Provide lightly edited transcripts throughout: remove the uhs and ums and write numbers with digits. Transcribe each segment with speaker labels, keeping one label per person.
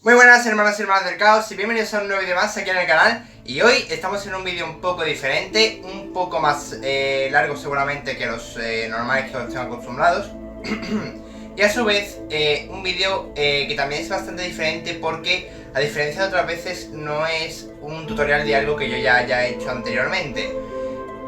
Speaker 1: Muy buenas hermanos y hermanas del caos y bienvenidos a un nuevo vídeo más aquí en el canal. Y hoy estamos en un vídeo un poco diferente, un poco más largo seguramente que los normales que os tengo acostumbrados. Y a su vez un vídeo que también es bastante diferente porque a diferencia de otras veces no es un tutorial de algo que yo ya haya hecho anteriormente.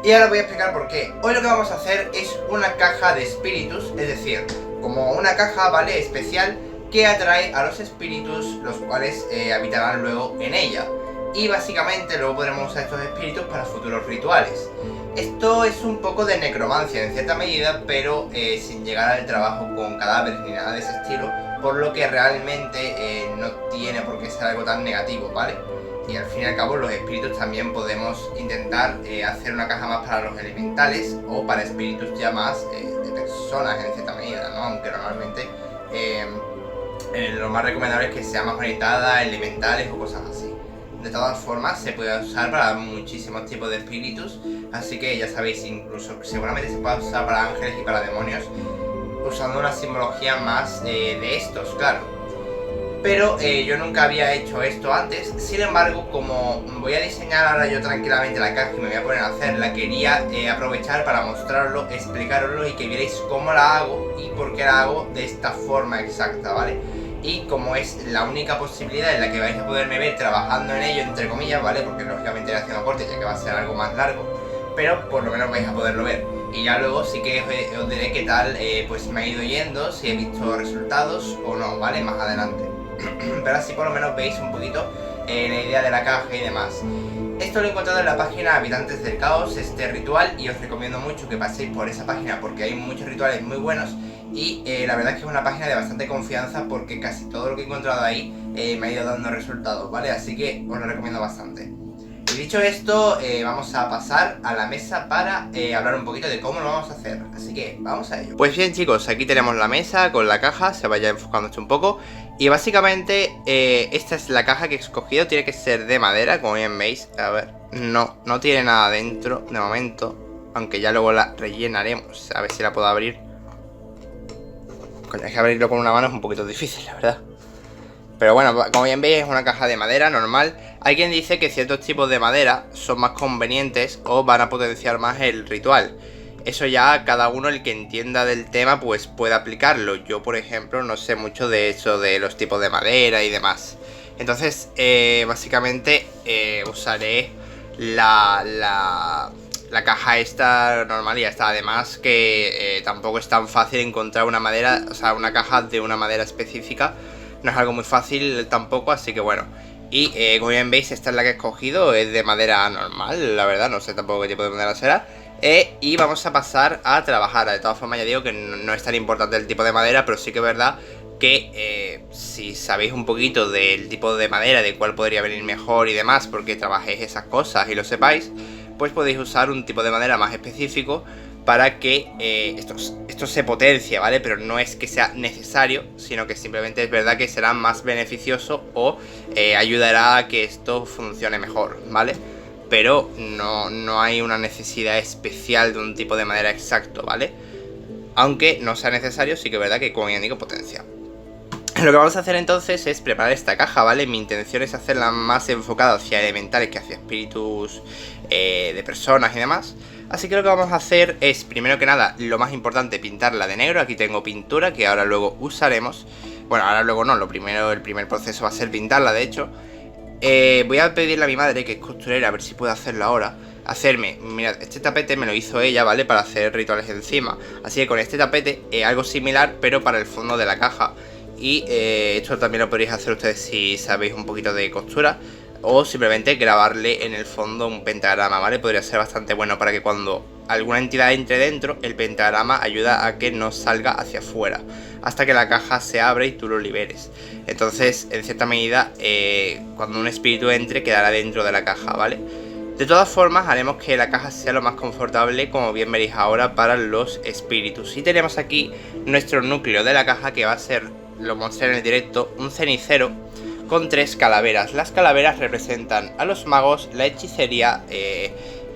Speaker 1: Y ahora voy a explicar por qué. Hoy lo que vamos a hacer es una caja de espíritus, es decir, como una caja, ¿vale?, especial que atrae a los espíritus, los cuales habitarán luego en ella. Y básicamente luego podremos usar estos espíritus para futuros rituales. Esto es un poco de necromancia en cierta medida, pero sin llegar al trabajo con cadáveres ni nada de ese estilo, por lo que realmente no tiene por qué ser algo tan negativo, ¿vale? Y al fin y al cabo los espíritus también podemos intentar hacer una caja más para los elementales o para espíritus ya más de personas en cierta medida, ¿no? Aunque normalmente lo más recomendable es que sea más orientada a elementales o cosas así. De todas formas se puede usar para muchísimos tipos de espíritus, así que ya sabéis, incluso seguramente se puede usar para ángeles y para demonios, usando una simbología más de estos, claro. Pero yo nunca había hecho esto antes. Sin embargo, como voy a diseñar ahora yo tranquilamente la caja y me voy a poner a hacerla, quería aprovechar para mostrarlo, explicaroslo y que vierais cómo la hago y por qué la hago de esta forma exacta, ¿vale? Y como es la única posibilidad en la que vais a poderme ver trabajando en ello, entre comillas, ¿vale? Porque lógicamente iré haciendo cortes ya que va a ser algo más largo, pero por lo menos vais a poderlo ver. Y ya luego sí que os diré qué tal pues me ha ido yendo, si he visto resultados o no, ¿vale? Más adelante. Pero así por lo menos veis un poquito la idea de la caja y demás. Esto lo he encontrado en la página Habitantes del Caos, este ritual, y os recomiendo mucho que paséis por esa página porque hay muchos rituales muy buenos. Y la verdad es que es una página de bastante confianza porque casi todo lo que he encontrado ahí me ha ido dando resultados, ¿vale? Así que os lo recomiendo bastante. Y dicho esto, vamos a pasar a la mesa para hablar un poquito de cómo lo vamos a hacer. Así que vamos a ello. Pues bien chicos, aquí tenemos la mesa con la caja, se vaya enfocando esto un poco. Y básicamente esta es la caja que he escogido, tiene que ser de madera, como bien veis. A ver, no tiene nada dentro de momento, aunque ya luego la rellenaremos, a ver si la puedo abrir. Coño, es que abrirlo con una mano es un poquito difícil, la verdad. Pero bueno, como bien veis es una caja de madera normal. Hay quien dice que ciertos tipos de madera son más convenientes o van a potenciar más el ritual. Eso ya cada uno, el que entienda del tema, pues puede aplicarlo. Yo, por ejemplo, no sé mucho de eso, de los tipos de madera y demás. Entonces, básicamente usaré la caja esta normal y ya está. Además que tampoco es tan fácil encontrar una madera, o sea, una caja de una madera específica. No es algo muy fácil tampoco, así que bueno. Y como bien veis, esta es la que he escogido, es de madera normal, la verdad, no sé tampoco qué tipo de madera será. Y vamos a pasar a trabajar. De todas formas ya digo que no es tan importante el tipo de madera, pero sí que es verdad que si sabéis un poquito del tipo de madera, de cuál podría venir mejor y demás, porque trabajéis esas cosas y lo sepáis, pues podéis usar un tipo de madera más específico para que esto se potencie, ¿vale? Pero no es que sea necesario, sino que simplemente es verdad que será más beneficioso o ayudará a que esto funcione mejor, ¿vale? Pero no hay una necesidad especial de un tipo de madera exacto, ¿vale? Aunque no sea necesario, sí que es verdad que, como ya digo, potencia. Lo que vamos a hacer entonces es preparar esta caja, ¿vale? Mi intención es hacerla más enfocada hacia elementales que hacia espíritus de personas y demás. Así que lo que vamos a hacer es, primero que nada, lo más importante, pintarla de negro. Aquí tengo pintura que ahora luego usaremos. Bueno, ahora luego no, el primer proceso va a ser pintarla, de hecho. Voy a pedirle a mi madre, que es costurera, a ver si puede hacerlo ahora. Hacerme, mirad, este tapete me lo hizo ella, ¿vale? Para hacer rituales encima. Así que con este tapete, algo similar, pero para el fondo de la caja. Y esto también lo podréis hacer ustedes si sabéis un poquito de costura. O simplemente grabarle en el fondo un pentagrama, ¿vale? Podría ser bastante bueno para que cuando alguna entidad entre dentro, el pentagrama ayuda a que no salga hacia afuera hasta que la caja se abra y tú lo liberes. Entonces, en cierta medida, cuando un espíritu entre, quedará dentro de la caja, ¿vale? De todas formas, haremos que la caja sea lo más confortable, como bien veréis ahora, para los espíritus. Y tenemos aquí nuestro núcleo de la caja, que va a ser, lo mostré en el directo, un cenicero con 3 calaveras. Las calaveras representan a los magos, la hechicería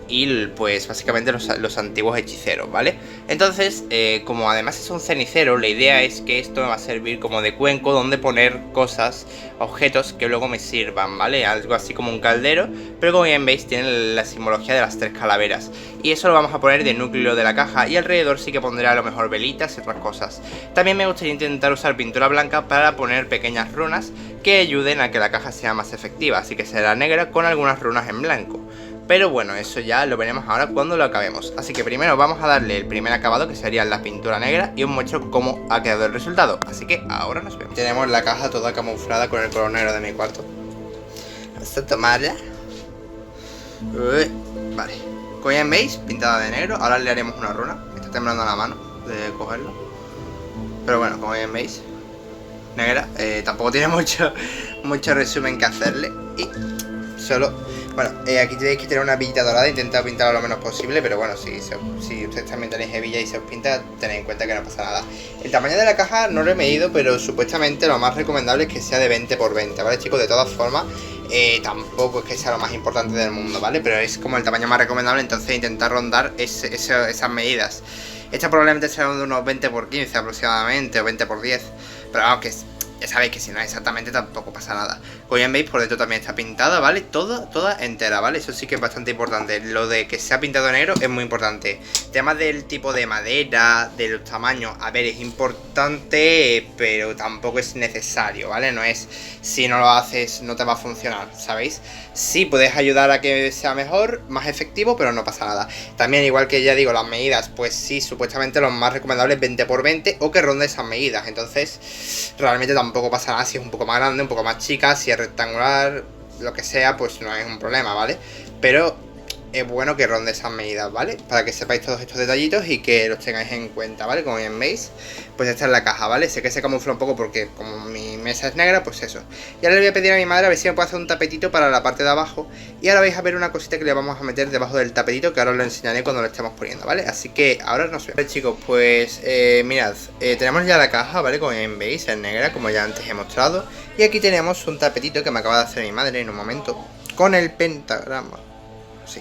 Speaker 1: y pues básicamente los antiguos hechiceros, ¿vale? Entonces, como además es un cenicero, la idea es que esto me va a servir como de cuenco donde poner cosas, objetos que luego me sirvan, ¿vale? Algo así como un caldero, pero como bien veis tiene la simbología de las 3 calaveras. Y eso lo vamos a poner de núcleo de la caja y alrededor sí que pondré a lo mejor velitas y otras cosas. También me gustaría intentar usar pintura blanca para poner pequeñas runas que ayuden a que la caja sea más efectiva, así que será negra con algunas runas en blanco. Pero bueno, eso ya lo veremos ahora cuando lo acabemos. Así que primero vamos a darle el primer acabado, que sería la pintura negra, y os muestro cómo ha quedado el resultado. Así que ahora nos vemos. Tenemos la caja toda camuflada con el color negro de mi cuarto. Vamos a tomarla. Vale. Como ya veis, pintada de negro. Ahora le haremos una runa. Me está temblando la mano de cogerlo. Pero bueno, como bien veis, negra. Tampoco tiene mucho resumen que hacerle. Y solo... Bueno, aquí tenéis que tener una hebilla dorada, intentad pintarla lo menos posible, pero bueno, si ustedes también tenéis hebilla y se os pinta, tened en cuenta que no pasa nada. El tamaño de la caja no lo he medido, pero supuestamente lo más recomendable es que sea de 20 por 20, ¿vale, chicos? De todas formas, tampoco es que sea lo más importante del mundo, ¿vale? Pero es como el tamaño más recomendable, entonces intentar rondar esas medidas. Esta probablemente será de unos 20 por 15 aproximadamente, o 20 por 10, pero vamos, que ya sabéis que si no es exactamente tampoco pasa nada. Como ya veis, por dentro también está pintada, ¿vale? Toda entera, ¿vale? Eso sí que es bastante importante. Lo de que sea pintado negro es muy importante. Temas del tipo de madera, de los tamaños, a ver, es importante, pero tampoco es necesario, ¿vale? No es, si no lo haces no te va a funcionar, ¿sabéis? Sí, puedes ayudar a que sea mejor, más efectivo, pero no pasa nada. También, igual que ya digo, las medidas, pues sí, supuestamente lo más recomendable es 20 por 20 o que ronde esas medidas. Entonces, realmente tampoco pasa nada si es un poco más grande, un poco más chica, si es rectangular, lo que sea, pues no es un problema, ¿vale? Pero es bueno que ronde esas medidas, ¿vale? Para que sepáis todos estos detallitos y que los tengáis en cuenta, ¿vale? Como bien veis, pues esta es la caja, ¿vale? Sé que se camufla un poco porque como mi mesa es negra, pues eso. Y ahora le voy a pedir a mi madre a ver si me puede hacer un tapetito para la parte de abajo. Y ahora vais a ver una cosita que le vamos a meter debajo del tapetito, que ahora os lo enseñaré cuando lo estemos poniendo, ¿vale? Así que ahora nos vemos. Vale, chicos, pues mirad, tenemos ya la caja, ¿vale? Como bien veis, es negra, como ya antes he mostrado. Y aquí tenemos un tapetito que me acaba de hacer mi madre en un momento, con el pentagrama. Sí.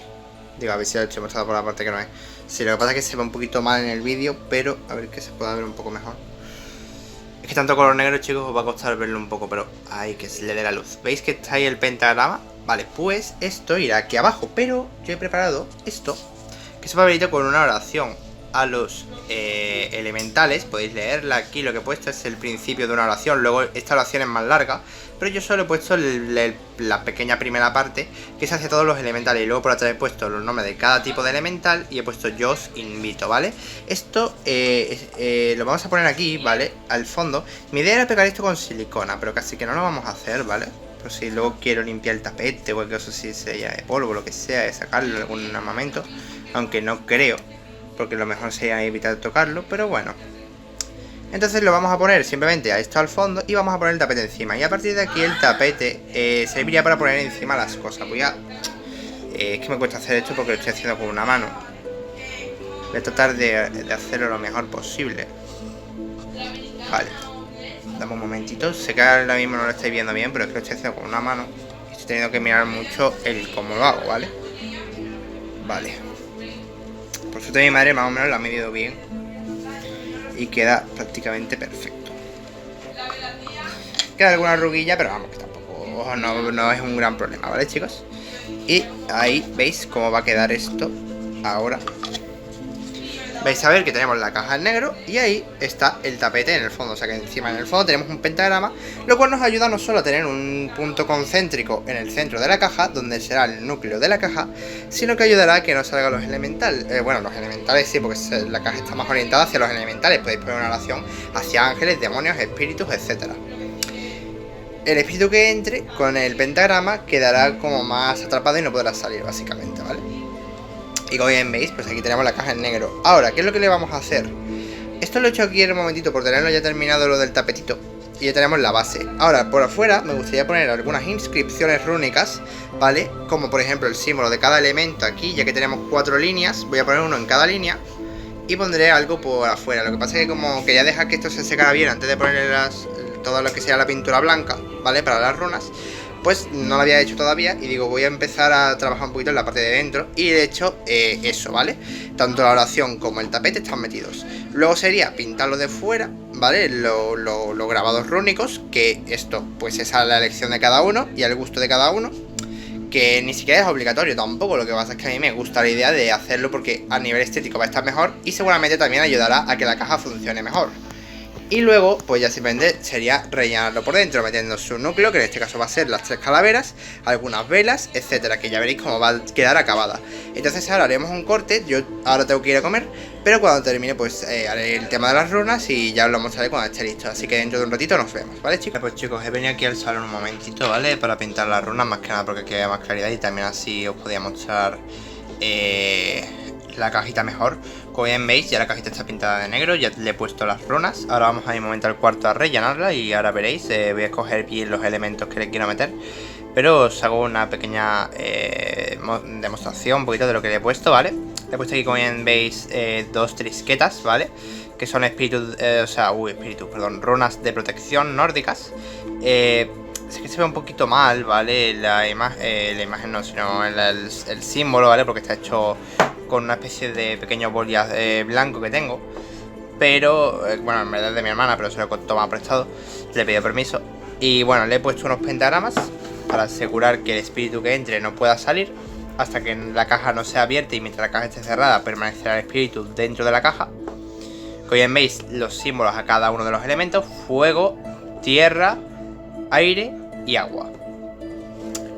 Speaker 1: Digo, a ver si lo he mostrado por la parte que no es. Sí, lo que pasa es que se ve un poquito mal en el vídeo, pero a ver que se pueda ver un poco mejor. Es que tanto color negro, chicos, os va a costar verlo un poco, pero ay, que se le dé la luz. ¿Veis que está ahí el pentagrama? Vale, pues esto irá aquí abajo, pero yo he preparado esto, que es un papelito con una oración a los elementales. Podéis leerla aquí, lo que he puesto es el principio de una oración. Luego esta oración es más larga, pero yo solo he puesto la pequeña primera parte, que es hacia todos los elementales. Y luego por atrás he puesto los nombres de cada tipo de elemental y he puesto yo os invito, ¿vale? Esto lo vamos a poner aquí, ¿vale? Al fondo. Mi idea era pegar esto con silicona, pero casi que no lo vamos a hacer, ¿vale? Pero si luego quiero limpiar el tapete o cualquier cosa, si se llena de polvo, lo que sea, de sacarlo en algún momento, aunque no creo, porque lo mejor sería evitar tocarlo, pero bueno. Entonces lo vamos a poner simplemente a esto al fondo y vamos a poner el tapete encima. Y a partir de aquí el tapete serviría para poner encima las cosas. Voy a... es que me cuesta hacer esto porque lo estoy haciendo con una mano. Voy a tratar de hacerlo lo mejor posible. Vale. Dame un momentito. Sé que ahora mismo no lo estáis viendo bien, pero es que lo estoy haciendo con una mano. Y estoy teniendo que mirar mucho el cómo lo hago, ¿vale? Vale. Por suerte mi madre más o menos la ha medido bien y queda prácticamente perfecto. Queda alguna arruguilla, pero vamos, que tampoco no es un gran problema, ¿vale, chicos? Y ahí veis cómo va a quedar esto ahora. Vais a ver que tenemos la caja en negro y ahí está el tapete en el fondo. O sea que encima en el fondo tenemos un pentagrama, lo cual nos ayuda no solo a tener un punto concéntrico en el centro de la caja, donde será el núcleo de la caja, sino que ayudará a que no salgan los elementales. Bueno, los elementales sí, porque la caja está más orientada hacia los elementales. Podéis poner una oración hacia ángeles, demonios, espíritus, etc. El espíritu que entre con el pentagrama quedará como más atrapado y no podrá salir, básicamente, ¿vale? Y como bien veis, pues aquí tenemos la caja en negro. Ahora, ¿qué es lo que le vamos a hacer? Esto lo he hecho aquí en un momentito por tenerlo ya terminado lo del tapetito. Y ya tenemos la base. Ahora, por afuera me gustaría poner algunas inscripciones rúnicas, ¿vale? Como por ejemplo el símbolo de cada elemento aquí, ya que tenemos 4 líneas. Voy a poner uno en cada línea y pondré algo por afuera. Lo que pasa es que como quería dejar que esto se secara bien antes de ponerle todo lo que sea la pintura blanca, ¿vale? Para las runas, pues no lo había hecho todavía y digo, voy a empezar a trabajar un poquito en la parte de dentro y de hecho eso, ¿vale? Tanto la oración como el tapete están metidos. Luego sería pintarlo de fuera, ¿vale? Los grabados rúnicos, que esto pues es a la elección de cada uno y al gusto de cada uno, que ni siquiera es obligatorio tampoco, lo que pasa es que a mí me gusta la idea de hacerlo porque a nivel estético va a estar mejor y seguramente también ayudará a que la caja funcione mejor. Y luego, pues ya simplemente sería rellenarlo por dentro, metiendo su núcleo, que en este caso va a ser las 3 calaveras, algunas velas, etcétera, que ya veréis cómo va a quedar acabada. Entonces ahora haremos un corte, yo ahora tengo que ir a comer, pero cuando termine pues haré el tema de las runas y ya os lo mostraré cuando esté listo. Así que dentro de un ratito nos vemos, ¿vale, chicos? Pues chicos, he venido aquí al salón un momentito, ¿vale? Para pintar las runas, más que nada porque quede más claridad y también así os podía mostrar la cajita mejor. Como bien veis, ya la cajita está pintada de negro, ya le he puesto las runas. Ahora vamos a ir un momento al cuarto a rellenarla y ahora veréis, voy a escoger bien los elementos que le quiero meter. Pero os hago una pequeña demostración un poquito de lo que le he puesto, ¿vale? Le he puesto aquí, como bien veis, 2 trisquetas, ¿vale? Que son espíritus, runas de protección nórdicas. Es que se ve un poquito mal, ¿vale? La imagen no, sino el símbolo, ¿vale? Porque está hecho con una especie de pequeño bolias blanco que tengo. Pero, bueno, en verdad es de mi hermana, pero se lo he tomado prestado. Le he pedido permiso. Y bueno, le he puesto unos pentagramas para asegurar que el espíritu que entre no pueda salir hasta que la caja no sea abierta, y mientras la caja esté cerrada permanecerá el espíritu dentro de la caja. Como bien veis, los símbolos a cada uno de los elementos: fuego, tierra, aire y agua.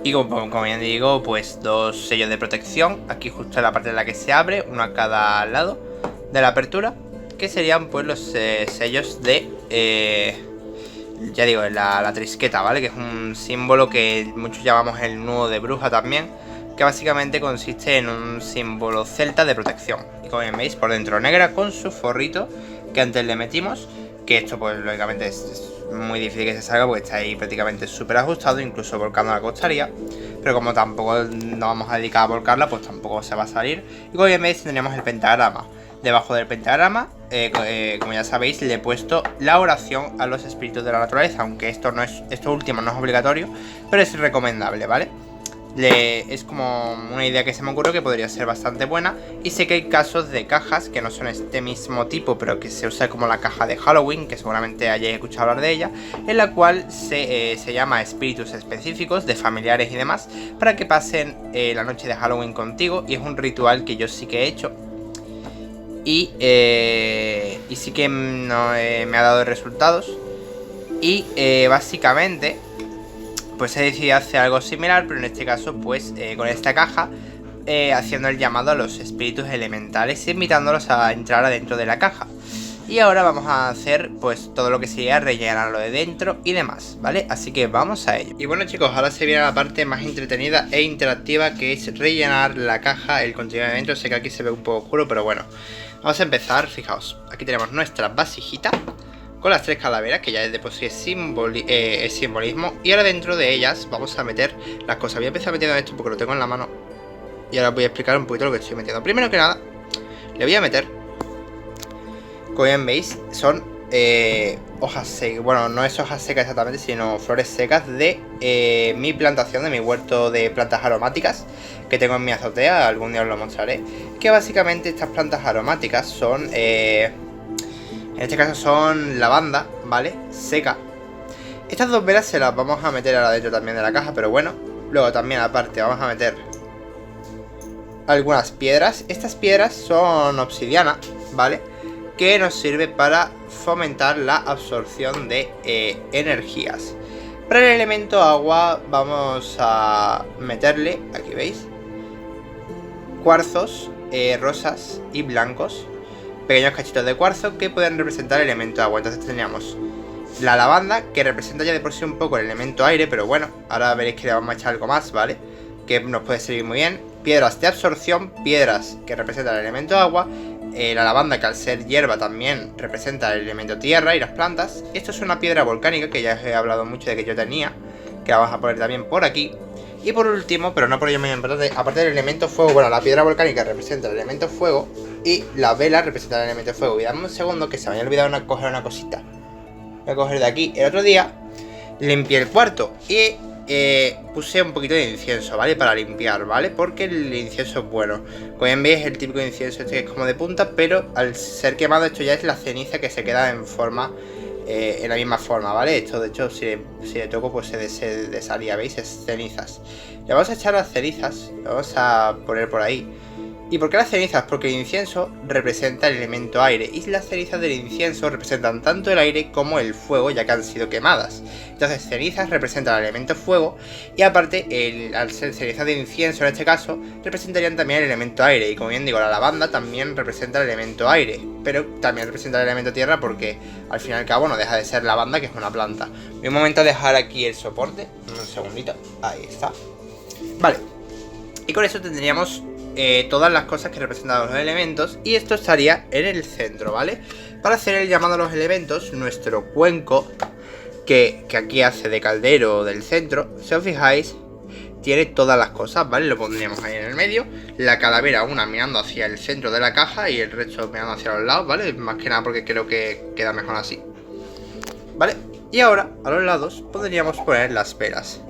Speaker 1: Y como bien digo, pues 2 sellos de protección aquí justo en la parte en la que se abre, uno a cada lado de la apertura, que serían pues los sellos de ya digo, la trisqueta, ¿vale? Que es un símbolo que muchos llamamos el nudo de bruja también, que básicamente consiste en un símbolo celta de protección. Y como bien veis, por dentro negra con su forrito que antes le metimos, que esto pues lógicamente es muy difícil que se salga porque está ahí prácticamente súper ajustado, incluso volcándola costaría, pero como tampoco nos vamos a dedicar a volcarla, pues tampoco se va a salir. Y como bien veis, tendríamos el pentagrama. Debajo del pentagrama, como ya sabéis, le he puesto la oración a los espíritus de la naturaleza, aunque esto último no es obligatorio, pero es recomendable, ¿vale? Es como una idea que se me ocurrió que podría ser bastante buena. Y sé que hay casos de cajas que no son este mismo tipo, pero que se usa como la caja de Halloween, que seguramente hayáis escuchado hablar de ella, en la cual se llama espíritus específicos de familiares y demás para que pasen la noche de Halloween contigo. Y es un ritual que yo sí que he hecho y sí que me ha dado resultados. Y básicamente pues he decidido hacer algo similar, pero en este caso pues con esta caja, haciendo el llamado a los espíritus elementales y invitándolos a entrar adentro de la caja. Y ahora vamos a hacer pues todo lo que sería rellenarlo de dentro y demás, ¿vale? Así que vamos a ello. Y bueno, chicos, ahora se viene la parte más entretenida e interactiva, que es rellenar la caja, el contenido de dentro. Sé que aquí se ve un poco oscuro, pero bueno, vamos a empezar. Fijaos, aquí tenemos nuestra vasijita con las 3 calaveras, que ya es de por sí es simbolismo. Y ahora dentro de ellas vamos a meter las cosas. Voy a empezar metiendo esto porque lo tengo en la mano y ahora voy a explicar un poquito lo que estoy metiendo. Primero que nada, le voy a meter, como bien veis, son hojas secas. Bueno, no es hojas secas exactamente, sino flores secas de mi plantación, de mi huerto de plantas aromáticas que tengo en mi azotea. Algún día os lo mostraré. Que básicamente estas plantas aromáticas son en este caso son lavanda, ¿vale? Seca. Estas 2 velas se las vamos a meter ahora dentro también de la caja, pero bueno. Luego también aparte vamos a meter algunas piedras. Estas piedras son obsidiana, ¿vale? Que nos sirve para fomentar la absorción de energías. Para el elemento agua vamos a meterle, aquí veis, cuarzos rosas y blancos, pequeños cachitos de cuarzo que pueden representar el elemento agua. Entonces tendríamos la lavanda, que representa ya de por sí un poco el elemento aire, pero bueno, ahora veréis que le vamos a echar algo más, ¿vale? Que nos puede servir muy bien. Piedras de absorción, piedras que representan el elemento agua, la lavanda, que al ser hierba también representa el elemento tierra y las plantas. Esto es una piedra volcánica que ya os he hablado mucho de que yo tenía, que la vamos a poner también por aquí. Y por último, pero no por ello menos importante, aparte del elemento fuego, bueno, la piedra volcánica representa el elemento fuego y la vela representa el elemento fuego. Y dame un segundo que se me había olvidado coger una cosita. Voy a coger de aquí. El otro día limpié el cuarto y puse un poquito de incienso, ¿vale? Para limpiar, ¿vale? Porque el incienso es bueno. Como bien veis, es el típico incienso este que es como de punta, pero al ser quemado esto ya es la ceniza que se queda en forma, en la misma forma, ¿vale? Esto de hecho si le toco pues se desharía, ¿veis? Es cenizas. Le vamos a echar las cenizas, lo vamos a poner por ahí. ¿Y por qué las cenizas? Porque el incienso representa el elemento aire y las cenizas del incienso representan tanto el aire como el fuego, ya que han sido quemadas. Entonces cenizas representan el elemento fuego y aparte, al ser cenizas de incienso en este caso, representarían también el elemento aire. Y como bien digo, la lavanda también representa el elemento aire, pero también representa el elemento tierra porque al fin y al cabo no deja de ser lavanda, que es una planta. Voy un momento a dejar aquí el soporte, un segundito, ahí está. Vale, y con eso tendríamos todas las cosas que representan los elementos y esto estaría en el centro, ¿vale? Para hacer el llamado a los elementos, nuestro cuenco, que aquí hace de caldero del centro, si os fijáis, tiene todas las cosas, ¿vale? Lo pondríamos ahí en el medio, la calavera una mirando hacia el centro de la caja y el resto mirando hacia los lados, ¿vale? Más que nada porque creo que queda mejor así, ¿vale? Y ahora, a los lados, podríamos poner las velas.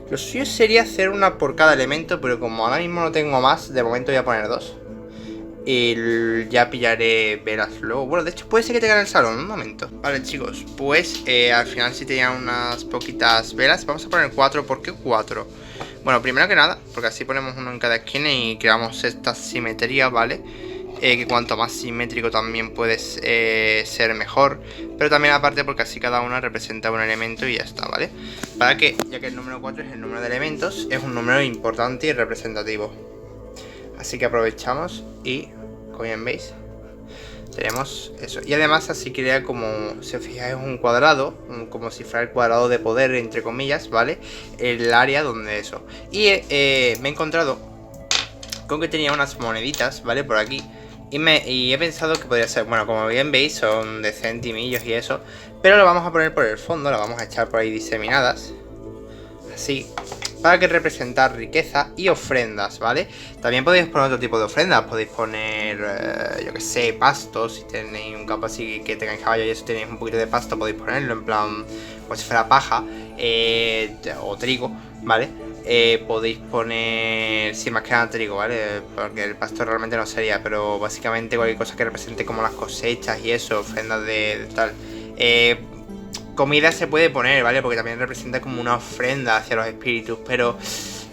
Speaker 1: Lo suyo sería hacer una por cada elemento, pero como ahora mismo no tengo más, de momento voy a poner dos. Y ya pillaré velas luego. Bueno, de hecho puede ser que tenga en el salón, un momento. Vale, chicos, pues al final sí tenía unas poquitas velas. Vamos a poner 4, ¿por qué 4? Bueno, primero que nada, porque así ponemos uno en cada esquina y creamos esta simetría, ¿vale? Que cuanto más simétrico también puede ser mejor, pero también aparte porque así cada una representa un elemento y ya está, ¿vale? Para que, ya que el número 4 es el número de elementos, es un número importante y representativo. Así que aprovechamos y, como bien veis, tenemos eso. Y además así crea como, si os fijáis, un cuadrado, como si fuera el cuadrado de poder, entre comillas, ¿vale? El área donde eso. Y me he encontrado con que tenía unas moneditas, ¿vale? Por aquí. Y he pensado que podría ser, bueno, como bien veis, son de centimillos y eso. Pero lo vamos a poner por el fondo, lo vamos a echar por ahí diseminadas. Así. Para que representar riqueza y ofrendas, ¿vale? También podéis poner otro tipo de ofrendas. Podéis poner, yo que sé, pastos. Si tenéis un campo así que tengáis caballo y eso tenéis un poquito de pasto, podéis ponerlo en plan, como si fuera paja o trigo, ¿vale? Podéis poner, sí, más que nada trigo, ¿vale? Porque el pasto realmente no sería, pero básicamente cualquier cosa que represente como las cosechas y eso, ofrendas de tal. Comida se puede poner, ¿vale? Porque también representa como una ofrenda hacia los espíritus, pero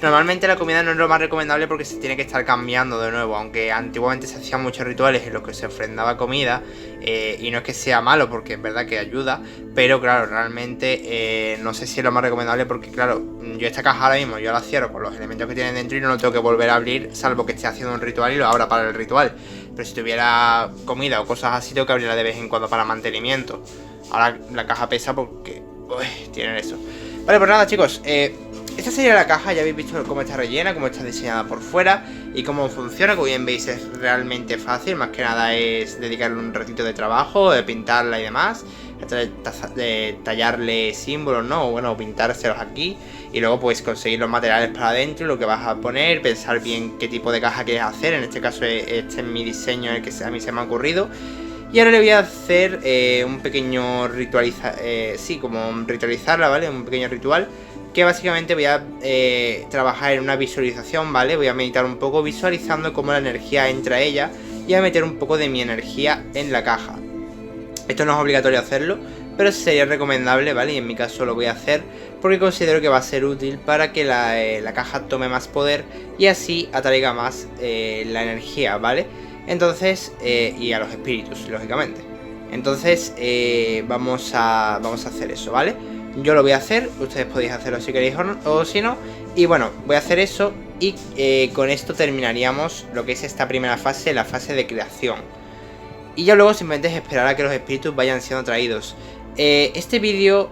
Speaker 1: normalmente la comida no es lo más recomendable porque se tiene que estar cambiando de nuevo, aunque antiguamente se hacían muchos rituales en los que se ofrendaba comida, y no es que sea malo porque es verdad que ayuda, pero claro, realmente no sé si es lo más recomendable porque claro, yo esta caja ahora mismo yo la cierro con los elementos que tienen dentro y no lo tengo que volver a abrir salvo que esté haciendo un ritual y lo abra para el ritual, pero si tuviera comida o cosas así tengo que abrirla de vez en cuando para mantenimiento. Ahora la caja pesa porque tienen eso. Vale, pues nada, chicos, esta sería la caja. Ya habéis visto cómo está rellena, cómo está diseñada por fuera y cómo funciona. Como bien veis, es realmente fácil. Más que nada es dedicarle un ratito de trabajo, de pintarla y demás, de tallarle símbolos, ¿no? O bueno, pintárselos aquí. Y luego pues conseguir los materiales para adentro, lo que vas a poner, pensar bien qué tipo de caja quieres hacer. En este caso este es mi diseño, el que a mí se me ha ocurrido. Y ahora le voy a hacer un pequeño ritualizarla, ¿vale? Un pequeño ritual que básicamente voy a trabajar en una visualización, ¿vale? Voy a meditar un poco visualizando cómo la energía entra a ella y a meter un poco de mi energía en la caja. Esto no es obligatorio hacerlo, pero sería recomendable, ¿vale? Y en mi caso lo voy a hacer porque considero que va a ser útil para que la caja tome más poder y así atraiga más la energía, ¿vale? Entonces, y a los espíritus, lógicamente. Entonces, vamos a hacer eso, ¿vale? Yo lo voy a hacer, ustedes podéis hacerlo si queréis o si no. Y bueno, voy a hacer eso y con esto terminaríamos lo que es esta primera fase, la fase de creación. Y ya luego simplemente es esperar a que los espíritus vayan siendo traídos. Este vídeo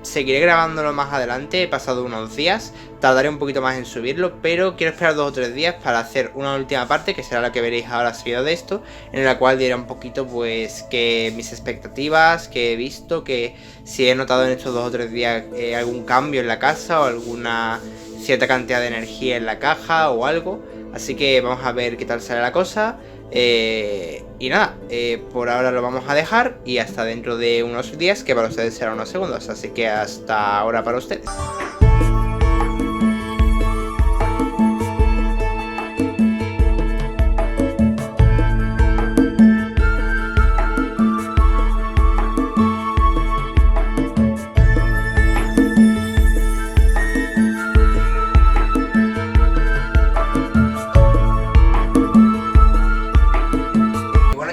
Speaker 1: seguiré grabándolo más adelante, he pasado unos días, tardaré un poquito más en subirlo, pero quiero esperar 2 o 3 días para hacer una última parte, que será la que veréis ahora seguido de esto, en la cual diré un poquito pues que mis expectativas, que he visto, que si he notado en estos 2 o 3 días algún cambio en la casa o alguna cierta cantidad de energía en la caja o algo, así que vamos a ver qué tal sale la cosa. Y nada, por ahora lo vamos a dejar y hasta dentro de unos días, que para ustedes será unos segundos, así que hasta ahora para ustedes.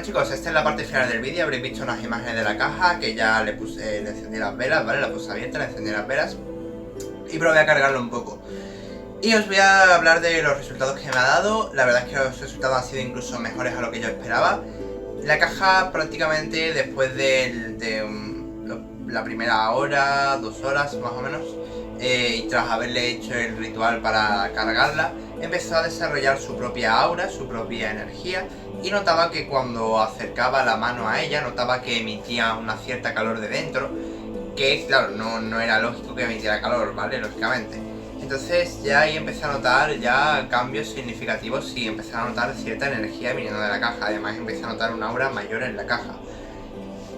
Speaker 1: Chicos, esta es la parte final del vídeo. Habréis visto unas imágenes de la caja que ya le encendí las velas, ¿vale? La puse abierta, le encendí las velas y probé a cargarlo un poco. Y os voy a hablar de los resultados que me ha dado. La verdad es que los resultados han sido incluso mejores a lo que yo esperaba. La caja prácticamente después la primera hora, 2 horas más o menos, y tras haberle hecho el ritual para cargarla, empezó a desarrollar su propia aura, su propia energía, y notaba que cuando acercaba la mano a ella, notaba que emitía una cierta calor de dentro, que claro, no era lógico que emitiera calor, ¿vale? Lógicamente. Entonces ya ahí empecé a notar ya cambios significativos y empecé a notar cierta energía viniendo de la caja. Además empecé a notar una aura mayor en la caja.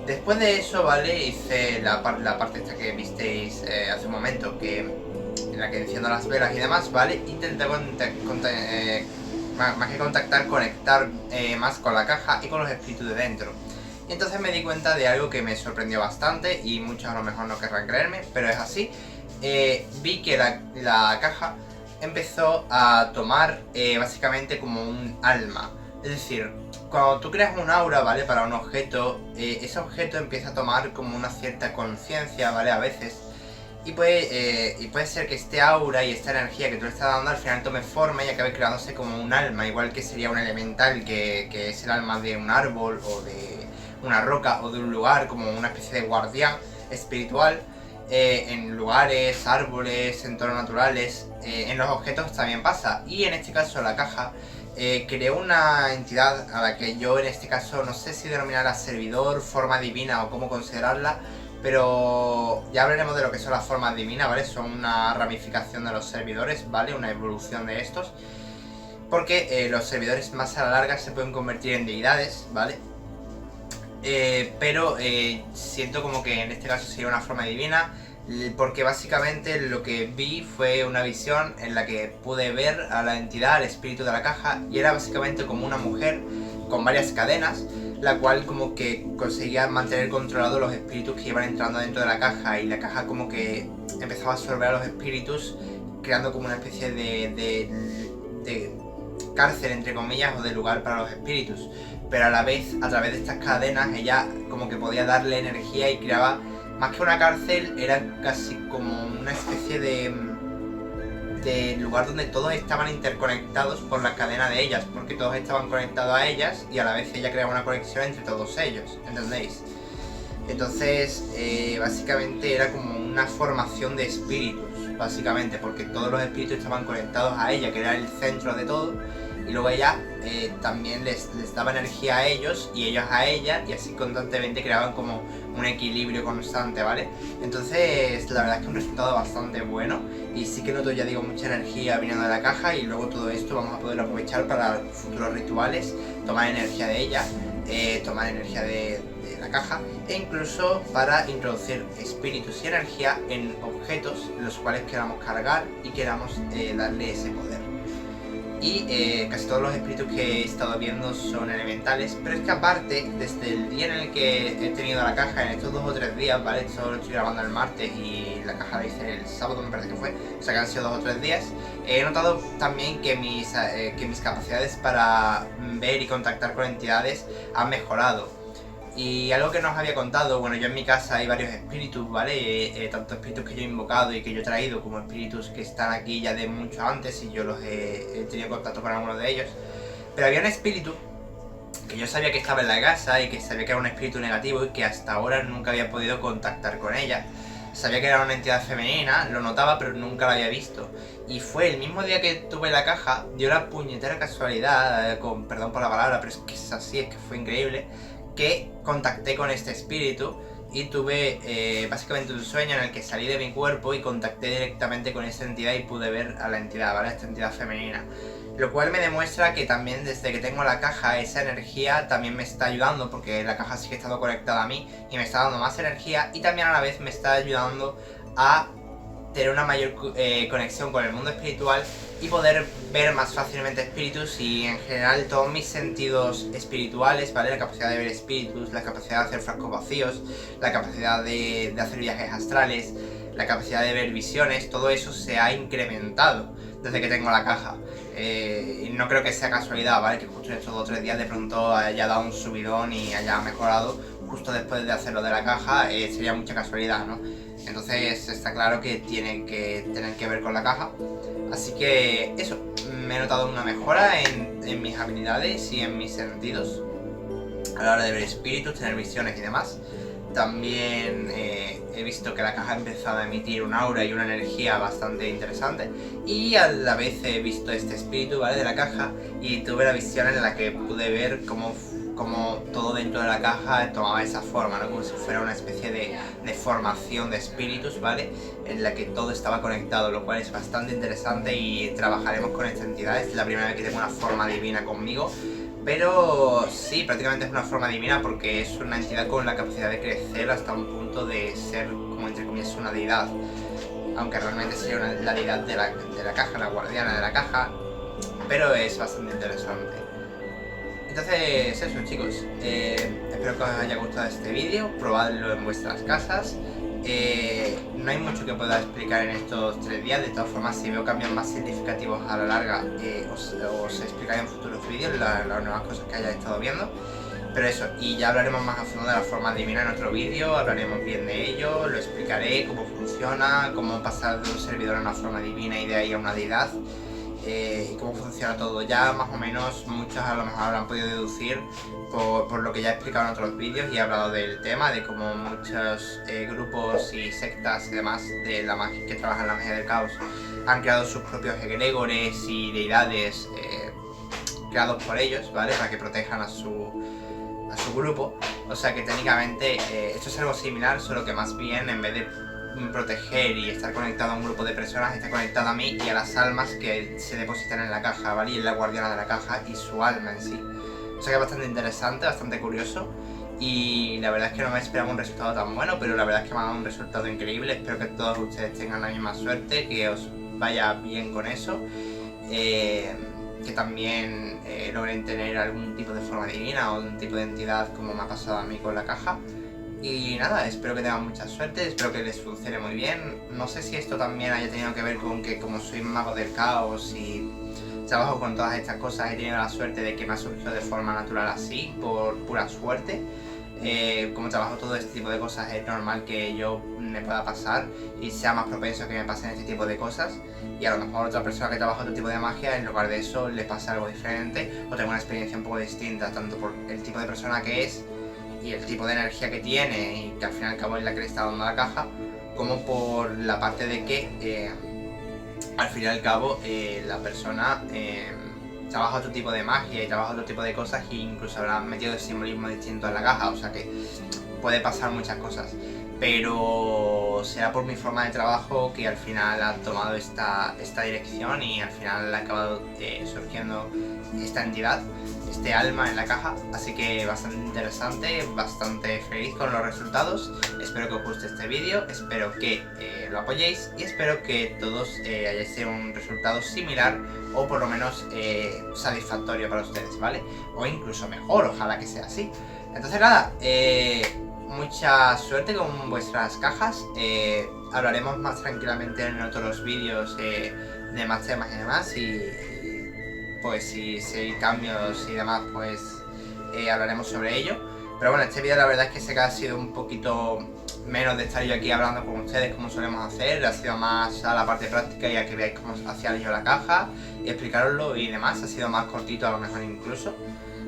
Speaker 1: Después de eso, ¿vale? Hice la parte esta que visteis hace un momento, en la que enciendo las velas y demás, ¿vale? Intenté más que contactar, conectar más con la caja y con los espíritus de dentro. Y entonces me di cuenta de algo que me sorprendió bastante y muchos a lo mejor no querrán creerme, pero es así. Vi que la caja empezó a tomar básicamente como un alma. Es decir, cuando tú creas un aura, ¿vale? Para un objeto, ese objeto empieza a tomar como una cierta conciencia, ¿vale? A veces. Y puede ser que este aura y esta energía que tú le estás dando al final tome forma y acabe creándose como un alma, igual que sería un elemental que es el alma de un árbol o de una roca o de un lugar, como una especie de guardián espiritual. En lugares, árboles, entornos naturales, en los objetos también pasa. Y en este caso la caja creó una entidad a la que yo en este caso no sé si denominarla servidor, forma divina o cómo considerarla, pero ya hablaremos de lo que son las formas divinas, ¿vale? Son una ramificación de los servidores, ¿vale? Una evolución de estos, porque los servidores más a la larga se pueden convertir en deidades, ¿vale? Pero siento como que en este caso sería una forma divina, porque básicamente lo que vi fue una visión en la que pude ver a la entidad, al espíritu de la caja, y era básicamente como una mujer con varias cadenas, la cual como que conseguía mantener controlados los espíritus que iban entrando dentro de la caja, y la caja como que empezaba a absorber a los espíritus, creando como una especie de cárcel, entre comillas, o de lugar para los espíritus. Pero a la vez, a través de estas cadenas, ella como que podía darle energía y creaba, más que una cárcel, era casi como una especie de lugar donde todos estaban interconectados por la cadena de ellas, porque todos estaban conectados a ellas y a la vez ella creaba una conexión entre todos ellos, ¿entendéis? Entonces, básicamente era como una formación de espíritus, básicamente, porque todos los espíritus estaban conectados a ella, que era el centro de todo, y luego ella también les daba energía a ellos y ellos a ella, y así constantemente creaban como un equilibrio constante, ¿vale? Entonces la verdad es que un resultado bastante bueno, y sí que noto, ya digo, mucha energía viniendo de la caja, y luego todo esto vamos a poder aprovechar para futuros rituales, tomar energía de ella, tomar energía de la caja, e incluso para introducir espíritus y energía en objetos los cuales queramos cargar y queramos darle ese poder. Y casi todos los espíritus que he estado viendo son elementales, pero es que aparte, desde el día en el que he tenido la caja, en estos 2 o 3 días, ¿vale? Esto lo estoy grabando el martes y la caja la hice el sábado, me parece que fue, o sea que han sido 2 o 3 días, he notado también que mis capacidades para ver y contactar con entidades han mejorado. Y algo que no os había contado, bueno, yo en mi casa hay varios espíritus, ¿vale? Tanto espíritus que yo he invocado y que yo he traído, como espíritus que están aquí ya de mucho antes y yo los he tenido contacto con algunos de ellos. Pero había un espíritu que yo sabía que estaba en la casa y que sabía que era un espíritu negativo y que hasta ahora nunca había podido contactar con ella. Sabía que era una entidad femenina, lo notaba, pero nunca la había visto. Y fue el mismo día que tuve la caja, dio la puñetera casualidad, con perdón por la palabra, pero es que es así, es que fue increíble, que contacté con este espíritu y tuve básicamente un sueño en el que salí de mi cuerpo y contacté directamente con esa entidad y pude ver a la entidad, ¿vale? Esta entidad femenina. Lo cual me demuestra que también desde que tengo la caja, esa energía también me está ayudando, porque la caja sí que ha estado conectada a mí y me está dando más energía, y también a la vez me está ayudando a tener una mayor conexión con el mundo espiritual y poder ver más fácilmente espíritus y en general todos mis sentidos espirituales, ¿vale? La capacidad de ver espíritus, la capacidad de hacer frascos vacíos, la capacidad de hacer viajes astrales, la capacidad de ver visiones, todo eso se ha incrementado desde que tengo la caja. Y no creo que sea casualidad, ¿vale? Que justo en estos 2 o 3 días de pronto haya dado un subidón y haya mejorado justo después de hacerlo de la caja, sería mucha casualidad, ¿no? Entonces está claro que tiene que tener que ver con la caja. Así que eso, me he notado una mejora en mis habilidades y en mis sentidos a la hora de ver espíritus, tener visiones y demás. También he visto que la caja ha empezado a emitir un aura y una energía bastante interesante, y a la vez he visto este espíritu, ¿vale? De la caja, y tuve la visión en la que pude ver cómo todo dentro de la caja tomaba esa forma, ¿no? Como si fuera una especie de formación de espíritus, ¿vale? En la que todo estaba conectado, lo cual es bastante interesante y trabajaremos con esta entidad. Es la primera vez que tengo una forma divina conmigo. Pero sí, prácticamente es una forma divina porque es una entidad con la capacidad de crecer hasta un punto de ser, como entre comillas, una deidad. Aunque realmente sería la deidad de la caja, la guardiana de la caja. Pero es bastante interesante. Entonces eso, chicos, espero que os haya gustado este vídeo, probadlo en vuestras casas. No hay mucho que pueda explicar en estos 3 días, de todas formas si veo cambios más significativos a la larga os explicaré en futuros vídeos las nuevas cosas que haya estado viendo. Pero eso, y ya hablaremos más a fondo de la forma divina en otro vídeo, hablaremos bien de ello, lo explicaré, cómo funciona, cómo pasar de un servidor a una forma divina y de ahí a una deidad. Y cómo funciona todo. Ya más o menos muchos a lo mejor habrán podido deducir por lo que ya he explicado en otros vídeos y he hablado del tema, de cómo muchos grupos y sectas y demás de la magia que trabajan en la magia del caos han creado sus propios egregores y deidades creados por ellos, ¿vale? Para que protejan a su grupo. O sea que técnicamente esto es algo similar, solo que más bien en vez de proteger y estar conectado a un grupo de personas, está conectado a mí y a las almas que se depositan en la caja, ¿vale? Y es la guardiana de la caja y su alma en sí. O sea que es bastante interesante, bastante curioso, y la verdad es que no me esperaba un resultado tan bueno, pero la verdad es que me ha dado un resultado increíble. Espero que todos ustedes tengan la misma suerte, que os vaya bien con eso, que también logren tener algún tipo de forma divina o algún tipo de entidad como me ha pasado a mí con la caja. Y nada, espero que tengan mucha suerte, espero que les funcione muy bien. No sé si esto también haya tenido que ver con que como soy mago del caos y trabajo con todas estas cosas, he tenido la suerte de que me ha surgido de forma natural así, por pura suerte. Como trabajo todo este tipo de cosas, es normal que yo me pueda pasar y sea más propenso a que me pasen este tipo de cosas, y a lo mejor otra persona que trabaja otro tipo de magia, en lugar de eso le pasa algo diferente o tengo una experiencia un poco distinta, tanto por el tipo de persona que es y el tipo de energía que tiene, y que al fin y al cabo es la que le está dando la caja, como por la parte de que al fin y al cabo la persona trabaja otro tipo de magia y trabaja otro tipo de cosas, e incluso habrá metido simbolismo distinto en la caja, o sea que puede pasar muchas cosas. Pero será por mi forma de trabajo que al final ha tomado esta dirección y al final ha acabado surgiendo esta entidad, este alma en la caja. Así que bastante interesante, bastante feliz con los resultados. Espero que os guste este vídeo, espero que lo apoyéis y espero que todos hayáis tenido un resultado similar o por lo menos satisfactorio para ustedes, ¿vale? O incluso mejor, ojalá que sea así. Entonces nada, mucha suerte con vuestras cajas. Hablaremos más tranquilamente en otros vídeos de más temas y demás, y pues si hay cambios y demás, pues hablaremos sobre ello. Pero bueno, este vídeo la verdad es que sé que ha sido un poquito menos de estar yo aquí hablando con ustedes como solemos hacer, ha sido más a la parte práctica y a que veáis cómo hacía yo la caja y explicaroslo y demás. Ha sido más cortito a lo mejor incluso.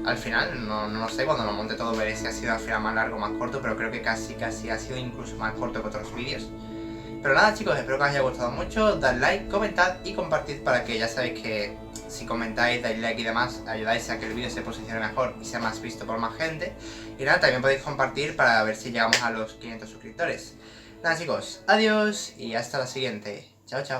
Speaker 1: Al final, no lo sé, cuando lo monte todo veré si ha sido al final más largo o más corto, pero creo que casi ha sido incluso más corto que otros vídeos. Pero nada chicos, espero que os haya gustado mucho, dad like, comentad y compartid para que ya sabéis que si comentáis, dais like y demás, ayudáis a que el vídeo se posicione mejor y sea más visto por más gente. Y nada, también podéis compartir para ver si llegamos a los 500 suscriptores. Nada chicos, adiós y hasta la siguiente. Chao, chao.